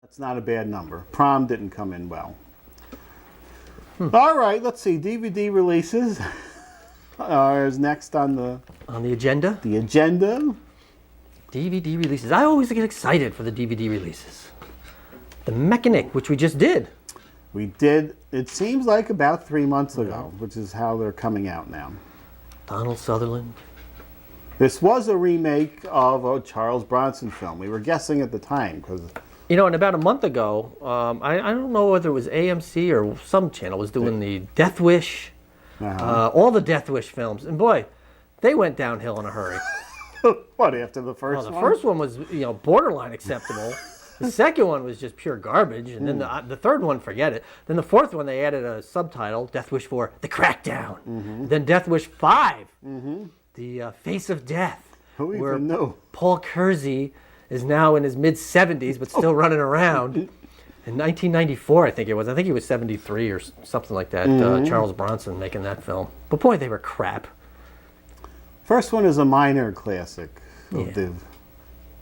That's not a bad number. Prom didn't come in well. All right, let's see. DVD releases is next on the agenda. The agenda. DVD releases. I always get excited for the DVD releases. The Mechanic, which we just did. We did. It seems like about 3 months ago, which is how they're coming out now. Donald Sutherland. This was a remake of a Charles Bronson film. We were guessing at the time because. You know, and about a month ago, I don't know whether it was AMC or some channel was doing the Death Wish, all the Death Wish films, and boy, they went downhill in a hurry. What, after the first one? The first one was, borderline acceptable. The second one was just pure garbage, and then the third one, forget it. Then the fourth one, they added a subtitle, Death Wish 4, The Crackdown. Then Death Wish 5, The Face of Death. Who even knew? Paul Kersey is now in his mid-70s, but still running around. In 1994, I think it was. I think he was 73 or something like that. Charles Bronson making that film. But boy, they were crap. First one is a minor classic of the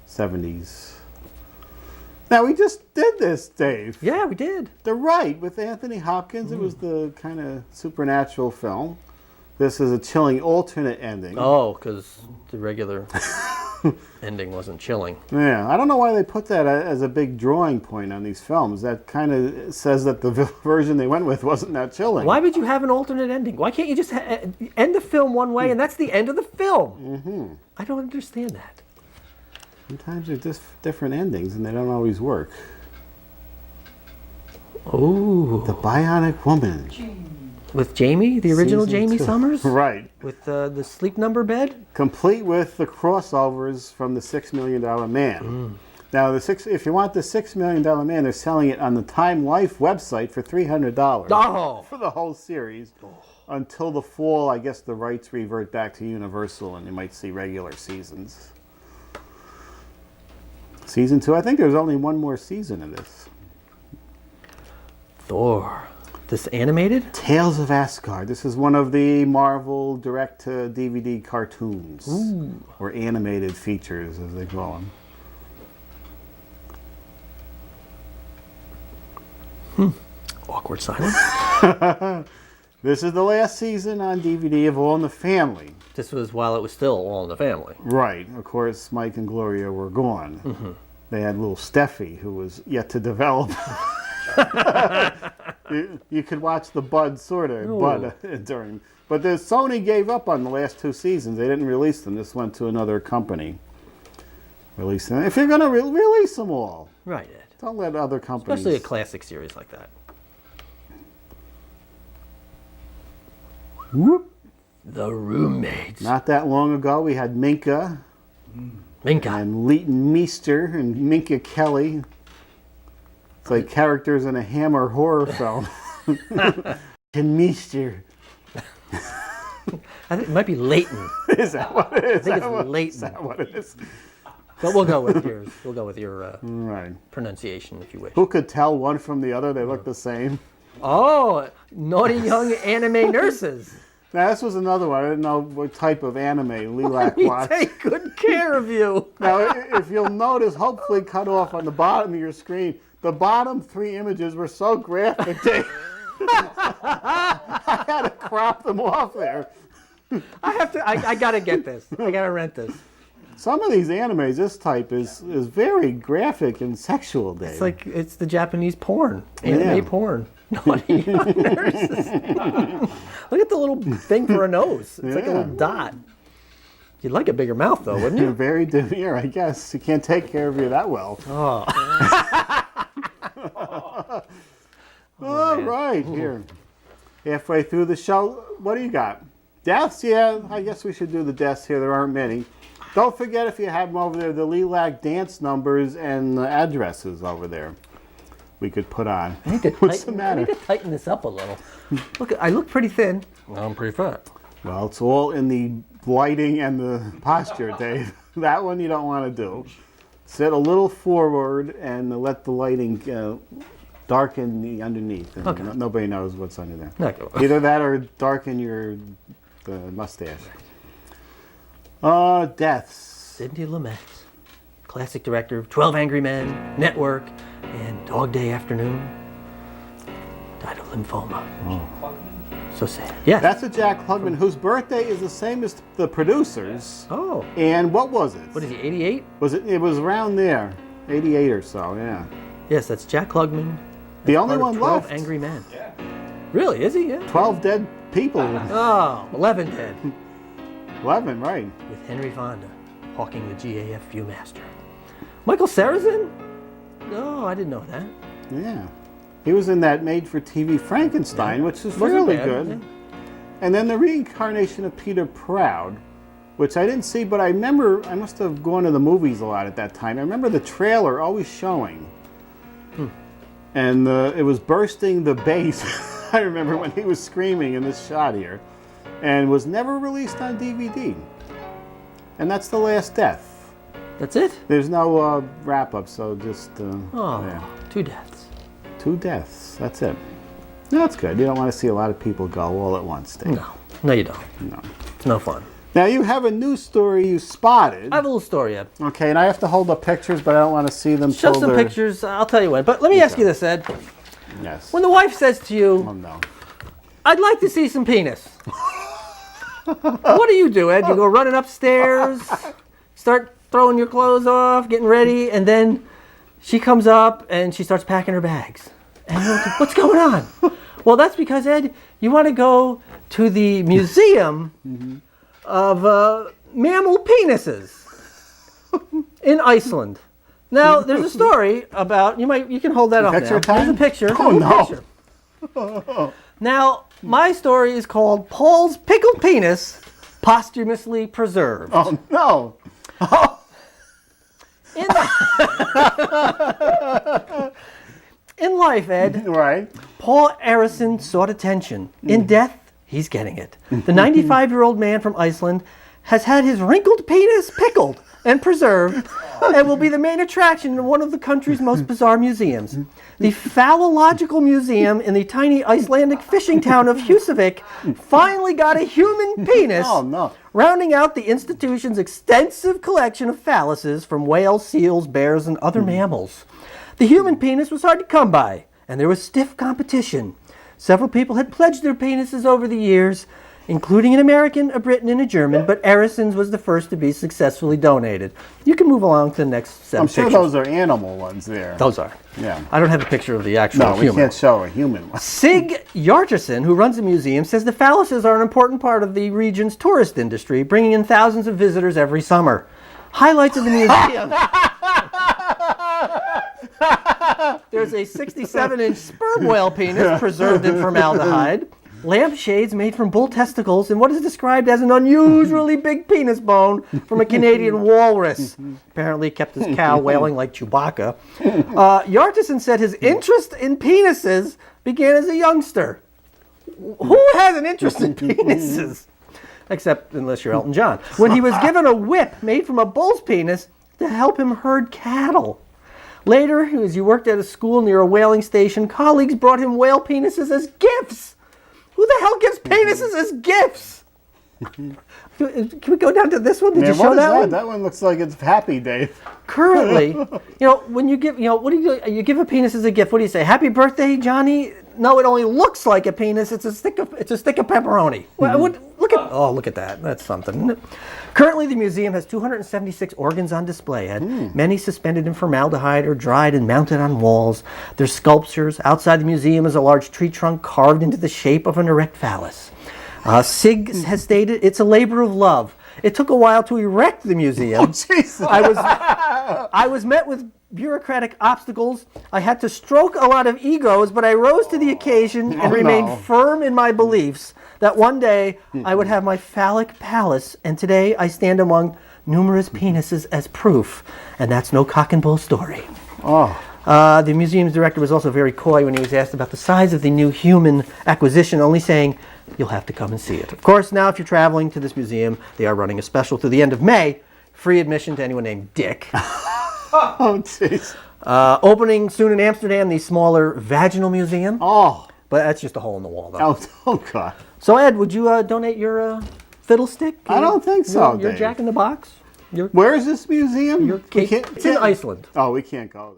70s. Now, we just did this, Dave. Yeah, we did. The Right with Anthony Hopkins. It was the kind of supernatural film. This is a chilling alternate ending. Oh, because the regular ending wasn't chilling. Yeah, I don't know why they put that as a big drawing point on these films. That kind of says that the version they went with wasn't that chilling. Why would you have an alternate ending? Why can't you just end the film one way and that's the end of the film? I don't understand that. Sometimes they're just different endings and they don't always work. Oh. The Bionic Woman. With Jamie, the original Season Jamie 2. Summers? Right. With the sleep number bed? Complete with the crossovers from the $6 Million Man. Now, if you want the $6 Million Man, they're selling it on the Time Life website for $300 for the whole series. Until the fall, I guess the rights revert back to Universal and you might see regular seasons. Season 2, I think there's only one more season of this. Thor. This animated? Tales of Asgard. This is one of the Marvel direct-to-DVD cartoons. Or animated features, as they call them. Awkward silence. This is the last season on DVD of All in the Family. This was while it was still All in the Family. Right. Of course, Mike and Gloria were gone. They had little Steffi, who was yet to develop. You could watch the Bud during. But Sony gave up on the last 2 seasons. They didn't release them. This went to another company. Release them. If you're going to release them all. Right, Ed. Don't let other companies. Especially a classic series like that. Whoop. The Roommates. Not that long ago, we had Minka. And Leighton Meester and Minka Kelly. It's like characters in a Hammer horror film. And Meester. I think it might be Leighton. Is that what it is? I think it's Leighton. Is that what it is? But we'll go with yours. We'll go with your right. pronunciation, if you wish. Who could tell one from the other? They look the same. Oh, naughty young anime nurses. Now, this was another one. I didn't know what type of anime Lilac watched. We take good care of you. Now, if you'll notice, hopefully cut off on the bottom of your screen, the bottom 3 images were so graphic, Dave. I had to crop them off there. I gotta get this. I gotta rent this. Some of these animes, this type, is very graphic and sexual, Dave. It's the Japanese porn. Anime porn. Naughty young nurses. Look at the little thing for a nose. It's like a little dot. You'd like a bigger mouth, though, wouldn't you? You're very demure, I guess. You can't take care of you that well. Oh. All right, here. Halfway through the show, what do you got? Deaths? Yeah, I guess we should do the deaths here. There aren't many. Don't forget, if you have them over there, the Lilac dance numbers and the addresses over there we could put on. What's the matter? I need to tighten this up a little. Look, I look pretty thin. I'm pretty fat. Well, it's all in the lighting and the posture, Dave. That one you don't want to do. Sit a little forward and let the lighting darken the underneath. And nobody knows what's under there. Okay. Either that or darken the mustache. Deaths. Sidney Lumet, classic director of 12 Angry Men, Network, and Dog Day Afternoon. Died of lymphoma. So sad. Yeah. That's a Jack Klugman whose birthday is the same as the producer's. Oh. And what was it? What is he, 88? It was around there, 88 or so, yeah. Yes, that's Jack Klugman. The only one 12 left. Angry Men. Yeah. Really, is he? Yeah. 12 dead people. Oh, 11 dead. 11, right. With Henry Fonda hawking the GAF Viewmaster. Michael Sarrazin? No, I didn't know that. Yeah. He was in that made-for-TV Frankenstein, which is really good. Yeah. And then the reincarnation of Peter Proud, which I didn't see, but I remember I must have gone to the movies a lot at that time. I remember the trailer always showing. And it was bursting the bass. I remember when he was screaming in this shot here. And was never released on DVD. And that's the last death. That's it? There's no wrap-up, so just... yeah. 2 deaths. 2 deaths. That's it. That's good. You don't want to see a lot of people go all at once, Dave. No, you don't. No. It's no fun. Now, you have a news story you spotted. I have a little story, Ed. Okay, and I have to hold up pictures, but I don't want to see them. Show some pictures. I'll tell you when. But let me ask you this, Ed. Yes. When the wife says to you, Oh, no. I'd like to see some penis. What do, Ed? You go running upstairs, start throwing your clothes off, getting ready, and then she comes up and she starts packing her bags. And you're like, what's going on? Well, that's because, Ed, you want to go to the museum of mammal penises in Iceland. Now, there's a story about, you can hold that up Picture now. time? There's a picture. Oh, There's a no. picture. Now, my story is called Paul's Pickled Penis Posthumously Preserved. Oh, no. In life, Ed, Right. Paul Arison sought attention. In death, he's getting it. The 95-year-old man from Iceland has had his wrinkled penis pickled and preserved and will be the main attraction in one of the country's most bizarre museums. The Phallological Museum in the tiny Icelandic fishing town of Husavik finally got a human penis, Oh, no. rounding out the institution's extensive collection of phalluses from whales, seals, bears, and other mammals. The human penis was hard to come by, and there was stiff competition. Several people had pledged their penises over the years, including an American, a Briton, and a German, but Arison's was the first to be successfully donated. You can move along to the next set I'm of sure pictures. those are animal ones there. Those are. Yeah. I don't have a picture of the actual No, we human. can't show a human one. Sig Hjartarson, who runs the museum, says the phalluses are an important part of the region's tourist industry, bringing in thousands of visitors every summer. Highlights of the museum. There's a 67-inch sperm whale penis preserved in formaldehyde, lampshades made from bull testicles, and what is described as an unusually big penis bone from a Canadian walrus. Apparently kept his cow wailing like Chewbacca. Hjartarson said his interest in penises began as a youngster. Who has an interest in penises? Except unless you're Elton John. When he was given a whip made from a bull's penis to help him herd cattle. Later, as he worked at a school near a whaling station, colleagues brought him whale penises as gifts. Who the hell gives penises as gifts? Can we go down to this one? Did you show that one? That one looks like it's Happy Dave. Currently, when you give, what do you do? You give a penis as a gift. What do you say? Happy birthday, Johnny? No, it only looks like a penis. It's a stick of pepperoni. Look at that. That's something, isn't it? Currently, the museum has 276 organs on display, Ed. Many suspended in formaldehyde or dried and mounted on walls. There's sculptures. Outside the museum is a large tree trunk carved into the shape of an erect phallus. Sig has stated it's a labor of love. It took a while to erect the museum. Oh, Jesus. I was met with bureaucratic obstacles. I had to stroke a lot of egos, but I rose to the occasion and remained firm in my beliefs that one day I would have my phallic palace, and today I stand among numerous penises as proof. And that's no cock and bull story. Oh. The museum's director was also very coy when he was asked about the size of the new human acquisition, only saying, "You'll have to come and see it." Of course, now if you're traveling to this museum, they are running a special through the end of May, free admission to anyone named Dick. Oh, jeez. Opening soon in Amsterdam, the smaller vaginal museum. Oh. But that's just a hole in the wall, though. Oh, God. So, Ed, would you donate your fiddle stick? I don't think so, Your Dave. Jack in the Box? Where is this museum? It's in Iceland. Oh, we can't go there.